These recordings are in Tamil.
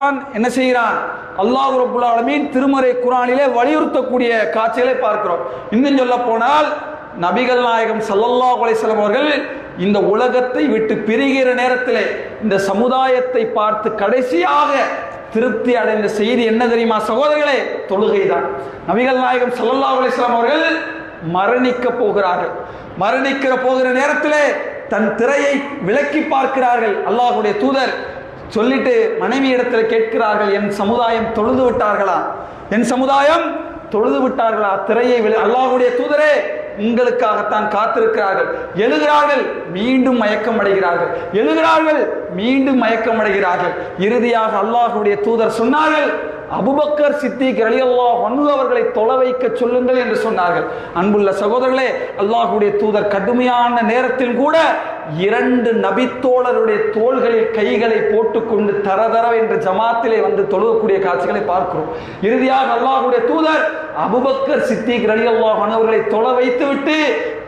என்ன செய்கிறான்? அல்லாஹ் ரப்பல் ஆலமீன் திருமறை குர்ஆனிலே வலியுறுத்தக்கூடிய காட்சிகளை பார்க்கிறோம். இன்னும் சொல்ல போனால் நபிகள் நாயகம் ஸல்லல்லாஹு அலைஹி வஸல்லம் அவர்கள் இந்த உலகத்தை விட்டு பிரிகிற நேரத்திலே இந்த சமுதாயத்தை பார்த்து கடைசியாக திருப்தி அடைந்த செய்தி என்ன தெரியுமா சகோதரர்களே? தொழுகைதான். நபிகள் நாயகம் ஸல்லல்லாஹு அலைஹி வஸல்லம் அவர்கள் மரணிக்க போகிறார்கள். மரணிக்கிற போகிற நேரத்திலே தன் திரையை விலக்கி பார்க்கிறார்கள். அல்லாஹ்வுடைய தூதர் சொல்லிட்டு மனைவி இடத்துல கேட்கிறார்கள், என் சமுதாயம் தொழுது விட்டார்களா? என் சமுதாயம் தொழுது விட்டார்களா? திரையை அல்லாஹ்வுடைய தூதரே, உங்களுக்காகத்தான் காத்திருக்கிறார்கள். எழுகிறார்கள், மீண்டும் மயக்கம் அடைகிறார்கள். எழுகிறார்கள், மீண்டும் மயக்கம் அடைகிறார்கள். இறுதியாக அல்லாஹ்வுடைய தூதர் சொன்னார்கள், அபூபக்கர் சித்திக் ரலியல்லாஹு அன்ஹு அவர்களை தொழ வைக்க சொல்லுங்கள் என்று சொன்னார்கள். அன்புள்ள சகோதரர்களே, அல்லாஹ்வுடைய தூதர் கடுமையான நேரத்தில் கூட இரண்டு நபித்தோழருடைய தோள்களில் கைகளை போட்டுக்கொண்டு தரதர என்று ஜமாத்திலே வந்து தொழுகக்கூடிய காட்சிகளை பார்க்கிறோம். இறுதியாக அல்லாஹ்வுடைய தூதர் அபூபக்கர் சித்திக் ரலியல்லாஹு அன்ஹு அவர்களை தொழ வைத்துவிட்டு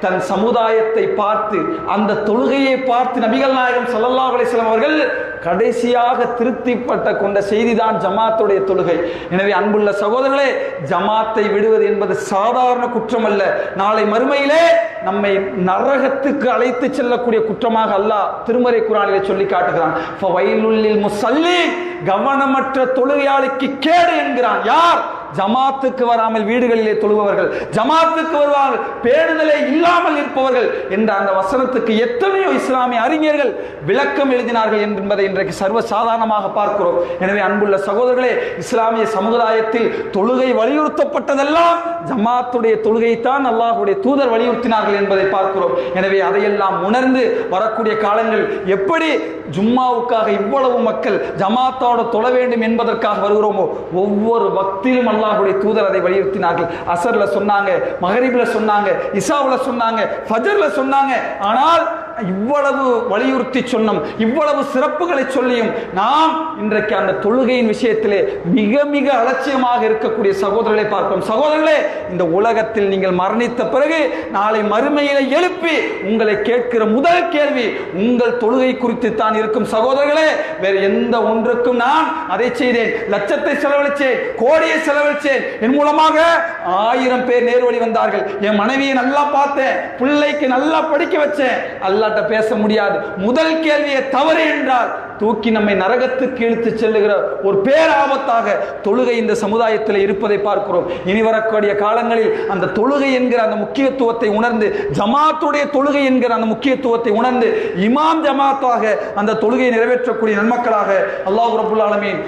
தன் சமுதாயத்தை பார்த்து அந்த தொழுகையை பார்த்து நபிகள் நாயகம் ஸல்லல்லாஹு அலைஹி வஸல்லம் அவர்கள் கடைசியாக திருப்திப்பட்ட கொண்ட செய்திதான் ஜமாத்துடைய தொழுகை. எனவே அன்புள்ள சகோதரர்களே, ஜமாத்தை விடுவது என்பது சாதாரண குற்றம் அல்ல. நாளை மறுமையிலே நம்மை நரகத்துக்கு அழைத்து செல்லக்கூடிய குற்றமாக அல்லாஹ் திருமறை குர்ஆனிலே சொல்லி காட்டுகிறான். ஃபவைலுல் லில் முஸல்லீன், கவனமற்ற தொழுகையாளிக்கு கேடு என்கிறான். யார்? ஜமாத்துக்கு வராமல் வீடுகளிலே தொழுபவர்கள், ஜமாத்துக்கு வருவார்கள் பேணுதலே இல்லாமல் இருப்பவர்கள் என்ற அந்த வசனத்துக்கு எத்தனையோ இஸ்லாமிய அறிஞர்கள் விளக்கம் எழுதினார்கள் என்பதை இன்றைக்கு சர்வ சாதாரணமாக பார்க்கிறோம். எனவே அன்புள்ள சகோதரர்களே, இஸ்லாமிய சமுதாயத்தில் தொழுகை வலியுறுத்தப்பட்டதெல்லாம் ஜமாத்துடைய தொழுகைத்தான் அல்லாஹ்வுடைய தூதர் வலியுறுத்தினார்கள் என்பதை பார்க்கிறோம். எனவே அதையெல்லாம் உணர்ந்து வரக்கூடிய காலங்கள் எப்படி ஜும்மாவுக்காக இவ்வளவு மக்கள் ஜமாத்தோட தொழ வேண்டும் என்பதற்காக வருகிறோமோ, ஒவ்வொரு வக்திலும் அல்லாஹ்வுடைய தூதர் அதை வலியுறுத்தினார்கள். அசர்ல சொன்னாங்க, மகரிப்ல சொன்னாங்க, இசாவுல சொன்னாங்க, ஃபஜ்ர்ல சொன்னாங்க. ஆனால் இவ்வளவு வலியுறுத்தி சொன்னோம், இவ்வளவு சிறப்புகளை சொல்லியும் நாம் இன்றைக்கு அந்த தொழுகையின் விஷயத்திலே மிக மிக அலட்சியமாக இருக்கக்கூடிய சகோதரர்களை பார்க்கிறோம். சகோதரர்களே, இந்த உலகத்தில் நீங்கள் மரணித்த பிறகு நாளை மறுமையில எழுப்பி உங்களை கேட்கிற முதல் கேள்வி உங்கள் தொழுகை குறித்து தான் இருக்கும். சகோதரர்களே, வேறு எந்த ஒன்றுக்கும் நான் அதை செய்தேன், லட்சத்தை செலவழிச்சேன், கோடியை செலவழிச்சேன், என் மூலமாக 1000 பேர் நேர்வழி வந்தார்கள், என் மனைவியை நல்லா பார்த்தேன், பிள்ளைக்கு நல்லா படிக்க வச்சேன், அல்லாஹ்ட்ட பேச முடியாது. முதல் கேள்வியை தவறு என்றால் தூக்கி நம்மை நரகத்துக்கு இழுத்து செல்லுகிற ஒரு பேராபத்தாக தொழுகை இந்த சமுதாயத்தில் இருப்பதை பார்க்கிறோம். இனி வரக்கூடிய காலங்களில் அந்த தொழுகை என்கிற அந்த முக்கியத்துவத்தை உணர்ந்து, ஜமாத்துடைய தொழுகை என்கிற அந்த முக்கியத்துவத்தை உணர்ந்து, இமாம் ஜமாத்தாக அந்த தொழுகையை நிறைவேற்றக்கூடிய நன்மக்களாக அல்லாஹ் ரப்பல் ஆலமீன்